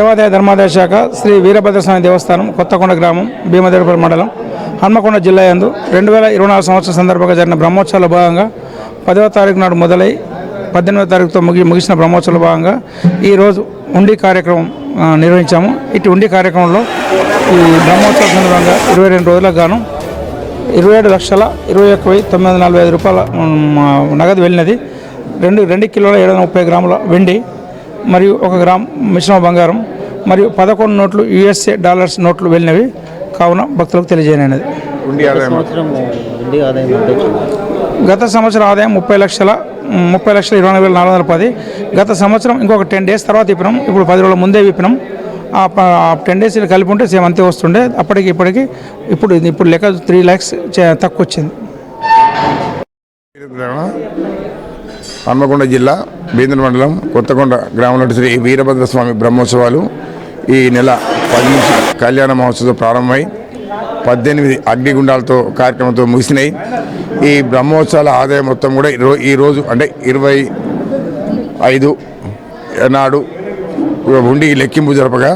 దేవాదాయ ధర్మాదాయ శాఖ శ్రీ వీరభద్రస్వామి దేవస్థానం కొత్తకొండ గ్రామం భీమదేవరపల్లి మండలం హన్మకొండ జిల్లా యందు 2024 సంవత్సరం సందర్భంగా జరిగిన బ్రహ్మోత్సవాల భాగంగా 10వ తారీఖు నాడు మొదలై 18వ తారీఖుతో ముగిసిన బ్రహ్మోత్సవాల భాగంగా ఈరోజు ఉండి కార్యక్రమం నిర్వహించాము. ఇటు ఉండి కార్యక్రమంలో ఈ బ్రహ్మోత్సవ సందర్భంగా 22 రోజులకు గాను 27,21,945 రూపాయల నగదు వెళ్ళినది. 2 కిలోల 730 గ్రాముల వెండి మరియు 1 గ్రామ్ మిశ్రమ బంగారం మరియు 11 నోట్లు USA డాలర్స్ నోట్లు వెళ్ళినవి కావున భక్తులకు తెలియజేయనది. గత సంవత్సరం ఆదాయం 30,20,2410. గత సంవత్సరం ఇంకొక 10 డేస్ తర్వాత ఇప్పినాం. ఇప్పుడు 10 రోజుల ముందే విప్పినాం. 10 డేస్ కలిపి ఉంటే సేమ్ అంతే వస్తుండే. ఇప్పటికి ఇప్పుడు లెక్క 3 lakhs తక్కువ వచ్చింది. హన్మకొండ జిల్లా బీదర్ మండలం కొత్తకొండ గ్రామంలో శ్రీ వీరభద్రస్వామి బ్రహ్మోత్సవాలు ఈ నెల 10 నుంచి కళ్యాణ మహోత్సవం ప్రారంభమై 18 అగ్నిగుండాలతో కార్యక్రమంతో ముగిసినాయి. ఈ బ్రహ్మోత్సవాల ఆదాయం మొత్తం కూడా ఈరోజు అంటే 25 నాడు హుండీకి లెక్కింపు జరపగా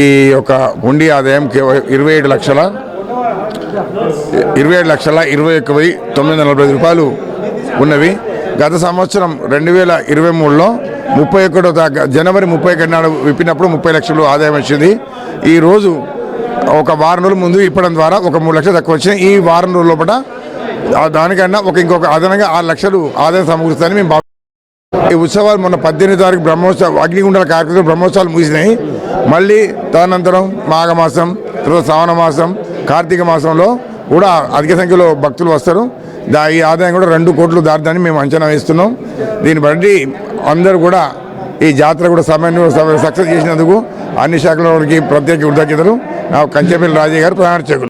ఈ యొక్క హుండీ ఆదాయం 27,21,940 రూపాయలు ఉన్నవి. గత సంవత్సరం 2023లో 31 జనవరి 31 నాడు విప్పినప్పుడు 30 లక్షలు ఆదాయం వచ్చింది. ఈరోజు ఒక వారం రోజుల ముందు ఇప్పడం ద్వారా ఒక 3 లక్షలు తక్కువ వచ్చినాయి. ఈ వారం రోజుల లోపల దానికన్నా ఇంకొక అదనంగా 6 లక్షలు ఆదాయం సమకూరుస్తాయని మేము ఈ ఉత్సవాలు మొన్న 18వ తారీఖు బ్రహ్మోత్సవం అగ్నిగుండాల కార్యక్రమం బ్రహ్మోత్సవాలు ముగిసినాయి. మళ్ళీ తదనంతరం మాఘమాసం, తర్వాత శ్రావణ మాసం, కార్తీక మాసంలో కూడా అధిక సంఖ్యలో భక్తులు వస్తారు. ఈ ఆదాయం కూడా 2 కోట్లు దాటుదని మేము అంచనా వేస్తున్నాం. దీన్ని బట్టి అందరూ కూడా ఈ జాతర కూడా సక్సెస్ చేసినందుకు అన్ని శాఖలకి ప్రత్యేక కృతజ్ఞతలు. కంచెపల్లి రాజయ్య గారు ప్రధాన అర్చకులు.